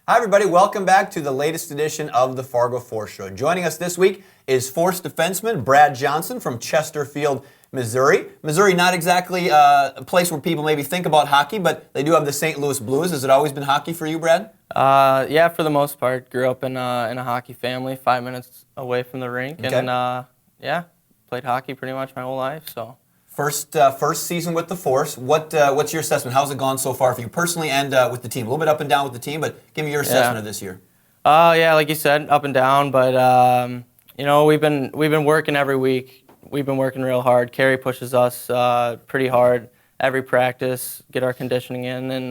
Hi, everybody. Welcome back to the latest edition of the Fargo Force Show. Joining us this week is Force defenseman Brad Johnson from Chesterfield, Missouri. Missouri, not exactly a place where people maybe think about hockey, but they do have the St. Louis Blues. Has it always been hockey for you, Brad? Yeah, for the most part. Grew up in a hockey family, 5 minutes away from the rink, Okay. and played hockey pretty much my whole life. So. First season with the Force. What's your assessment? How's it gone so far for you personally and with the team? A little bit up and down with the team, but give me your assessment of this year. Yeah, like you said, up and down, but we've been working every week. We've been working real hard. Carrie pushes us pretty hard every practice, get our conditioning in, and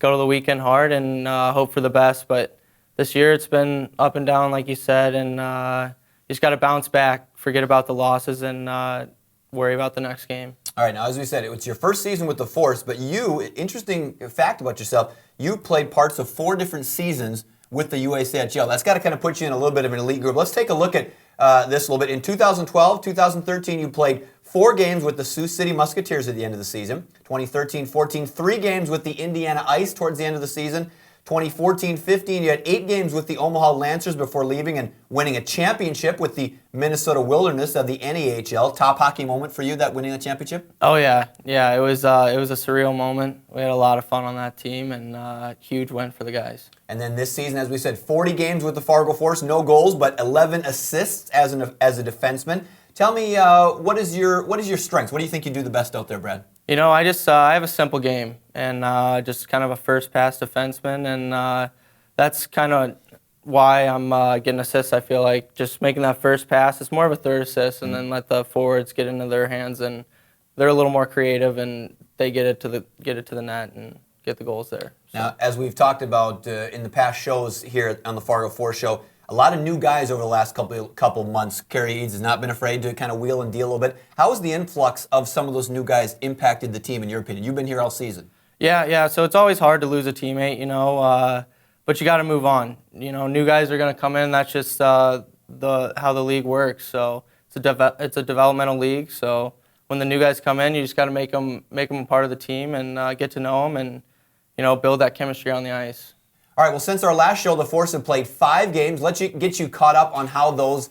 go to the weekend hard and hope for the best. But this year it's been up and down, like you said, and you just got to bounce back, forget about the losses, and worry about the next game. All right, now as we said, it's your first season with the Force, but you, interesting fact about yourself, you played parts of 4 different seasons with the USAHL. That's got to kind of put you in a little bit of an elite group. Let's take a look at this a little bit. In 2012, 2013, you played 4 games with the Sioux City Musketeers at the end of the season. 2013-14, 3 games with the Indiana Ice towards the end of the season. 2014-15, you had 8 games with the Omaha Lancers before leaving and winning a championship with the Minnesota Wilderness of the NEHL. Top hockey moment for you, that winning the championship? Oh yeah. It was a surreal moment. We had a lot of fun on that team, and huge win for the guys. And then this season, as we said, 40 games with the Fargo Force, no goals, but 11 assists as a defenseman. Tell me, what is your strengths? What do you think you do the best out there, Brad? I have a simple game, and just kind of a first pass defenseman, and that's kind of why I'm getting assists. I feel like just making that first pass, it's more of a third assist, and then let the forwards get into their hands, and they're a little more creative, and they get it to the net and get the goals there. So. Now, as we've talked about in the past shows here on the Fargo Force Show, a lot of new guys over the last couple months. Kerry Eads has not been afraid to kind of wheel and deal a little bit. How has the influx of some of those new guys impacted the team, in your opinion? You've been here all season. Yeah. So it's always hard to lose a teammate, but you got to move on. New guys are going to come in. That's just how the league works. So it's a developmental league. So when the new guys come in, you just got to make them a part of the team and get to know them and build that chemistry on the ice. All right, well, since our last show, the Force have played 5 games. Let's get you caught up on how those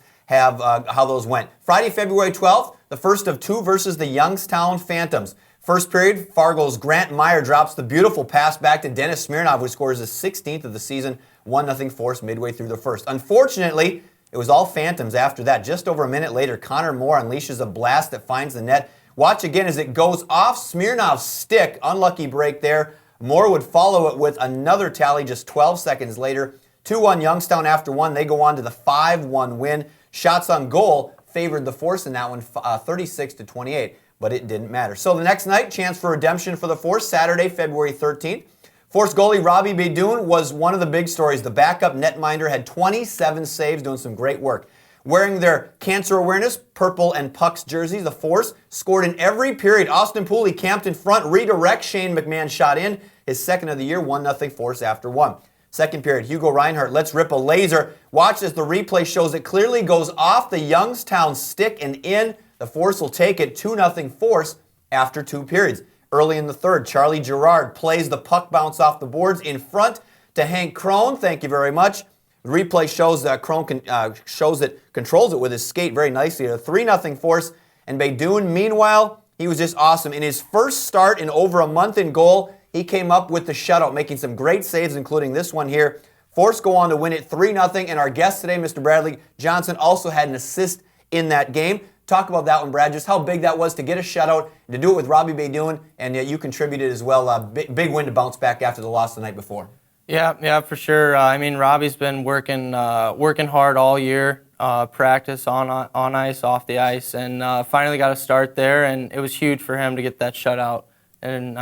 went. Friday, February 12th, the first of 2 versus the Youngstown Phantoms. First period, Fargo's Grant Meyer drops the beautiful pass back to Dennis Smirnov, who scores his 16th of the season, 1-0 Force midway through the first. Unfortunately, it was all Phantoms after that. Just over a minute later, Connor Moore unleashes a blast that finds the net. Watch again as it goes off Smirnov's stick. Unlucky break there. Moore would follow it with another tally just 12 seconds later. 2-1 Youngstown after 1. They go on to the 5-1 win. Shots on goal favored the Force in that one, 36-28, but it didn't matter. So the next night, chance for redemption for the Force, Saturday, February 13th. Force goalie Robbie Beydoun was one of the big stories. The backup netminder had 27 saves, doing some great work. Wearing their cancer awareness, purple and pucks jerseys, the Force scored in every period. Austin Pooley camped in front, redirect. Shane McMahon shot in. His second of the year, 1-0 Force after 1. Second period, Hugo Reinhardt lets rip a laser. Watch as the replay shows it clearly goes off the Youngstown stick and in. The Force will take it 2-0 Force after 2 periods. Early in the third, Charlie Gerard plays the puck bounce off the boards in front to Hank Crone. Thank you very much. The replay shows that Crone controls it with his skate very nicely. A 3-0 Force. And Beydoun, meanwhile, he was just awesome. In his first start in over a month in goal, he came up with the shutout, making some great saves, including this one here. Force go on to win it 3-0. And our guest today, Mr. Bradley Johnson, also had an assist in that game. Talk about that one, Brad, just how big that was to get a shutout, to do it with Robbie Beydoun, and you contributed as well. Big win to bounce back after the loss the night before. Yeah, for sure. Robbie's been working hard all year, practice on ice, off the ice, and finally got a start there, and it was huge for him to get that shutout. And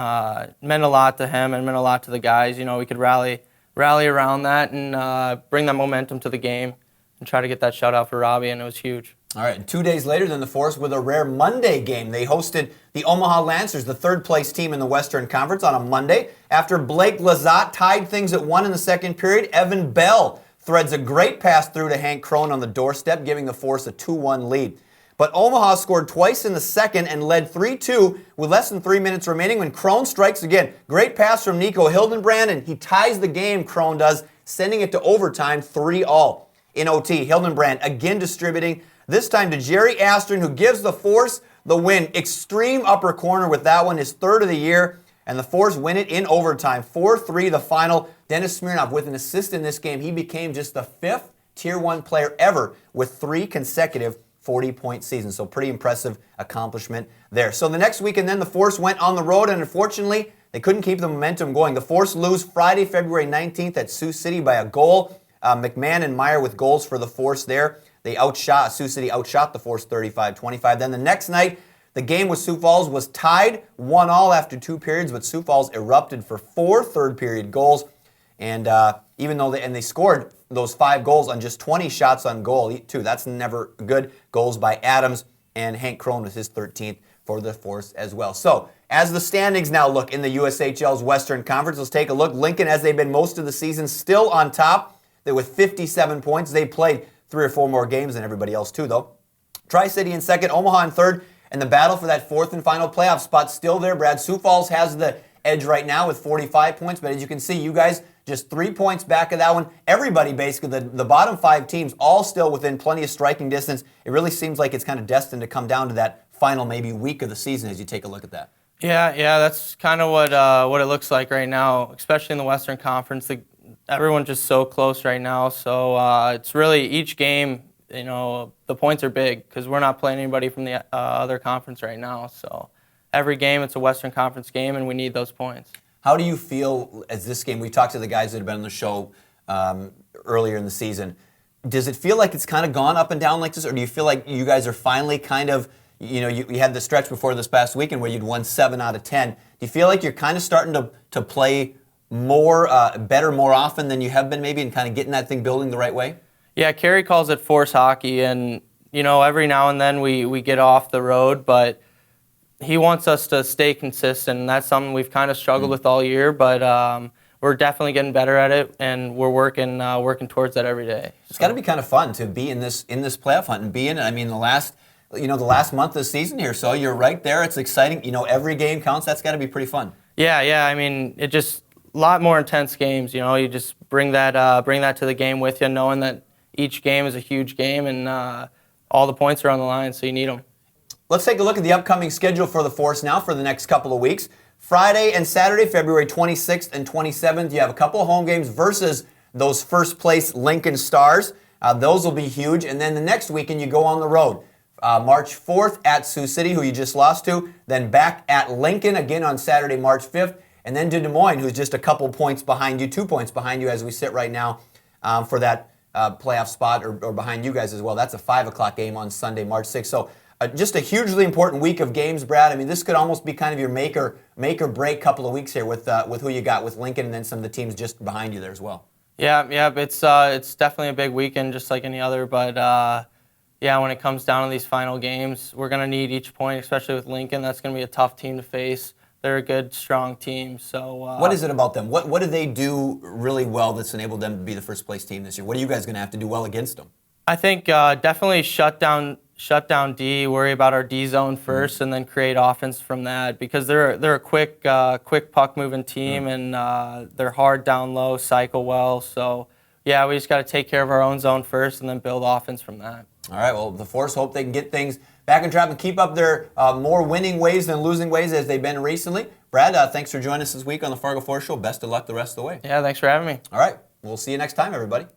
meant a lot to him and meant a lot to the guys. We could rally around that and bring that momentum to the game and try to get that shutout for Robbie, and it was huge. All right, and 2 days later than the Force with a rare Monday game. They hosted the Omaha Lancers, the third-place team in the Western Conference, on a Monday. After Blake Lazat tied things at 1 in the second period, Evan Bell threads a great pass through to Hank Crone on the doorstep, giving the Force a 2-1 lead. But Omaha scored twice in the second and led 3-2 with less than 3 minutes remaining when Crone strikes again. Great pass from Nico Hildenbrand, and he ties the game, Crone does, sending it to overtime 3-all. In OT, Hildenbrand again distributing, this time to Jerry Astern, who gives the Force the win. Extreme upper corner with that one, his third of the year, and the Force win it in overtime. 4-3 the final. Dennis Smirnov with an assist in this game. He became just the 5th Tier 1 player ever with 3 consecutive 40-point seasons. So pretty impressive accomplishment there. So the next weekend then the Force went on the road, and unfortunately they couldn't keep the momentum going. The Force lose Friday, February 19th at Sioux City by a goal. McMahon and Meyer with goals for the Force there. Sioux City outshot the Force 35-25. Then the next night, the game with Sioux Falls was tied 1-all after 2 periods, but Sioux Falls erupted for 4 third-period goals. And even though they scored those 5 goals on just 20 shots on goal, too. That's never good. Goals by Adams, and Hank Crone with his 13th for the Force as well. So, as the standings now look in the USHL's Western Conference, let's take a look. Lincoln, as they've been most of the season, still on top. They're with 57 points. They played 3 or 4 more games than everybody else, too, though. Tri-City in second, Omaha in third, and the battle for that 4th and final playoff spot still there, Brad. Sioux Falls has the edge right now with 45 points, but as you can see, you guys just 3 points back of that one. Everybody, basically, the bottom 5 teams, all still within plenty of striking distance. It really seems like it's kind of destined to come down to that final maybe week of the season as you take a look at that. Yeah, that's kind of what it looks like right now, especially in the Western Conference. Everyone's just so close right now, so it's really each game, the points are big because we're not playing anybody from the other conference right now. So every game, it's a Western Conference game, and we need those points. How do you feel as this game? We talked to the guys that have been on the show earlier in the season. Does it feel like it's kind of gone up and down like this, or do you feel like you guys are finally kind of, you had the stretch before this past weekend where you'd won 7 out of 10. Do you feel like you're kind of starting to play better more often than you have been maybe, and kind of getting that thing building the right way? Yeah, Kerry calls it force hockey, and every now and then we get off the road, but he wants us to stay consistent, and that's something we've kind of struggled with all year, but we're definitely getting better at it, and we're working towards that every day. It's got to be kind of fun to be in this playoff hunt and be in it. I mean, the last month of the season here, so you're right there. It's exciting. Every game counts. That's got to be pretty fun. Yeah. I mean, it just a lot more intense games. You just bring that to the game with you, knowing that each game is a huge game, and all the points are on the line, so you need them. Let's take a look at the upcoming schedule for the Force now for the next couple of weeks. Friday and Saturday, February 26th and 27th, you have a couple of home games versus those first-place Lincoln Stars. Those will be huge. And then the next weekend, you go on the road. March 4th at Sioux City, who you just lost to. Then back at Lincoln again on Saturday, March 5th. And then to Des Moines, who's just a couple points behind you, 2 points behind you as we sit right now for that playoff spot, or behind you guys as well. That's a 5 o'clock game on Sunday, March 6th. So just a hugely important week of games, Brad. I mean, this could almost be kind of your make or break couple of weeks here with who you got with Lincoln and then some of the teams just behind you there as well. Yeah, it's definitely a big weekend just like any other, but when it comes down to these final games, we're going to need each point, especially with Lincoln. That's going to be a tough team to face. They're a good, strong team. So what is it about them? What do they do really well that's enabled them to be the first place team this year? What are you guys going to have to do well against them? I think definitely shut down D, worry about our D zone first, and then create offense from that, because they're a quick puck moving team, and they're hard down low, cycle well. So we just got to take care of our own zone first, and then build offense from that. All right. Well, the Force hope they can get things back in track and keep up their more winning ways than losing ways as they've been recently. Brad, thanks for joining us this week on the Fargo Force Show. Best of luck the rest of the way. Yeah, thanks for having me. All right. We'll see you next time, everybody.